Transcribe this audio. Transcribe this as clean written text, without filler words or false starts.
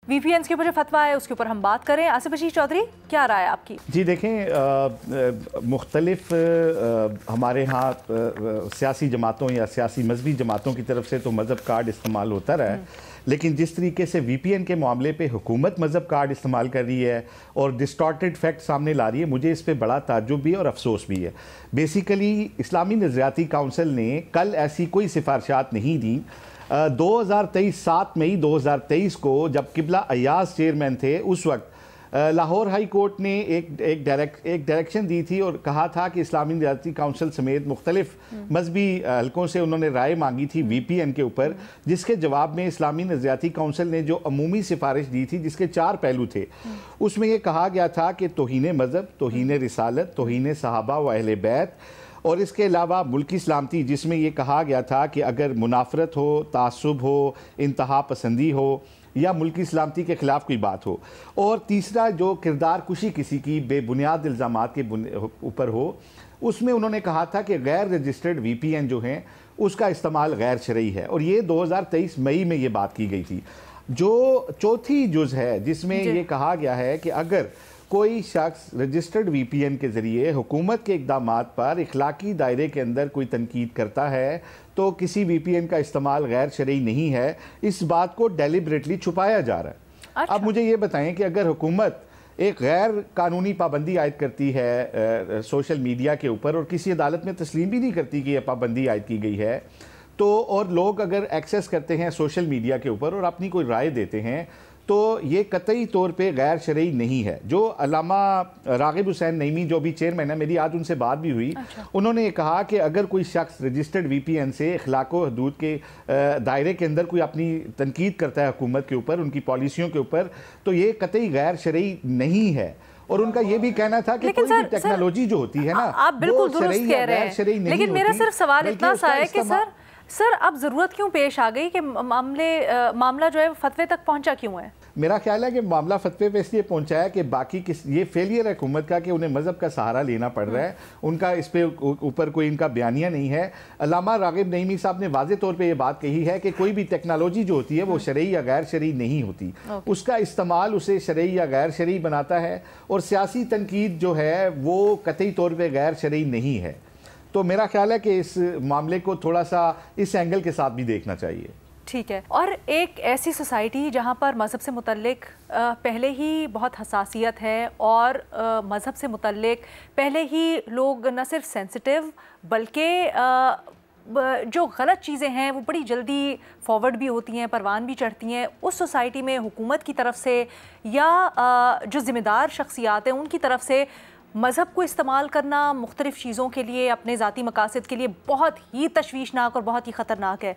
وی پی اینز کے اوپر جو فتویٰ ہے اس کے اوپر ہم بات کریں. آصف بشیر چودھری, کیا رائے آپ کی؟ جی دیکھیں, مختلف ہمارے ہاں سیاسی جماعتوں یا سیاسی مذہبی جماعتوں کی طرف سے تو مذہب کارڈ استعمال ہوتا رہا ہے, لیکن جس طریقے سے وی پی این کے معاملے پہ حکومت مذہب کارڈ استعمال کر رہی ہے اور ڈسٹارٹڈ فیکٹ سامنے لا رہی ہے, مجھے اس پہ بڑا تعجب بھی اور افسوس بھی ہے. بیسیکلی اسلامی نظریاتی کونسل نے کل ایسی کوئی سفارشات نہیں دیں. 2023 7 مئی 2023 کو جب قبلہ ایاز چیئرمین تھے, اس وقت لاہور ہائی کورٹ نے ایک ڈائریکشن دی تھی اور کہا تھا کہ اسلامی نظریاتی کونسل سمیت مختلف مذہبی حلقوں سے انہوں نے رائے مانگی تھی وی پی این کے اوپر, جس کے جواب میں اسلامی نظریاتی کونسل نے جو عمومی سفارش دی تھی جس کے 4 پہلو تھے, اس میں یہ کہا گیا تھا کہ توہین مذہب, توہین رسالت, توہین صحابہ و اہل بیت, اور اس کے علاوہ ملکی سلامتی, جس میں یہ کہا گیا تھا کہ اگر منافرت ہو, تعصب ہو, انتہا پسندی ہو یا ملکی سلامتی کے خلاف کوئی بات ہو, اور تیسرا جو کردار کشی کسی کی بے بنیاد الزامات کے اوپر ہو, اس میں انہوں نے کہا تھا کہ غیر رجسٹرڈ وی پی این جو ہیں اس کا استعمال غیر شرعی ہے, اور یہ 2023 مئی میں یہ بات کی گئی تھی. جو چوتھی جز ہے جس میں یہ کہا گیا ہے کہ اگر کوئی شخص رجسٹرڈ وی پی این کے ذریعے حکومت کے اقدامات پر اخلاقی دائرے کے اندر کوئی تنقید کرتا ہے تو کسی وی پی این کا استعمال غیر شرعی نہیں ہے. اس بات کو ڈیلیبریٹلی چھپایا جا رہا ہے. اب مجھے یہ بتائیں کہ اگر حکومت ایک غیر قانونی پابندی عائد کرتی ہے سوشل میڈیا کے اوپر اور کسی عدالت میں تسلیم بھی نہیں کرتی کہ یہ پابندی عائد کی گئی ہے, تو اور لوگ اگر ایکسیس کرتے ہیں سوشل میڈیا کے اوپر اور اپنی کوئی رائے دیتے ہیں, تو یہ قطعی طور پہ غیر شرعی نہیں ہے. جو علامہ راغب حسین نعیمی جو بھی چیئرمین ہے, میری آج ان سے بات بھی ہوئی, انہوں نے یہ کہا کہ اگر کوئی شخص رجسٹرڈ وی پی این سے اخلاق و حدود کے دائرے کے اندر کوئی اپنی تنقید کرتا ہے حکومت کے اوپر, ان کی پالیسیوں کے اوپر, تو یہ قطعی غیر شرعی نہیں ہے. اور ان کا یہ بھی کہنا تھا کہ کوئی بھی ٹیکنالوجی جو ہوتی ہے نا, آپ بالکل درست کہہ رہے ہیں, لیکن میرا صرف سوال اتنا سا ہے کہ سر اب ضرورت کیوں پیش آ گئی کہ معاملہ جو ہے فتوے تک پہنچا کیوں ہے؟ میرا خیال ہے کہ معاملہ فتوے پہ اس لیے پہنچا ہے کہ باقی یہ فیلئر ہے حکومت کا کہ انہیں مذہب کا سہارا لینا پڑ رہا ہے, ان کا اس پہ اوپر کوئی ان کا بیانیہ نہیں ہے. علامہ راغب نعیمی صاحب نے واضح طور پہ یہ بات کہی ہے کہ کوئی بھی ٹیکنالوجی جو ہوتی ہے وہ شرعی یا غیر شرعی نہیں ہوتی, اس کا استعمال اسے شرعی یا غیر شرعی بناتا ہے, اور سیاسی تنقید جو ہے وہ قطعی طور پہ غیر شرعی نہیں ہے. تو میرا خیال ہے کہ اس معاملے کو تھوڑا سا اس اینگل کے ساتھ بھی دیکھنا چاہیے. ٹھیک ہے. اور ایک ایسی سوسائٹی جہاں پر مذہب سے متعلق پہلے ہی بہت حساسیت ہے, اور مذہب سے متعلق پہلے ہی لوگ نہ صرف سینسٹیو بلکہ جو غلط چیزیں ہیں وہ بڑی جلدی فارورڈ بھی ہوتی ہیں, پروان بھی چڑھتی ہیں, اس سوسائٹی میں حکومت کی طرف سے یا جو ذمہ دار شخصیات ہیں ان کی طرف سے مذہب کو استعمال کرنا مختلف چیزوں کے لیے, اپنے ذاتی مقاصد کے لیے, بہت ہی تشویشناک اور بہت ہی خطرناک ہے.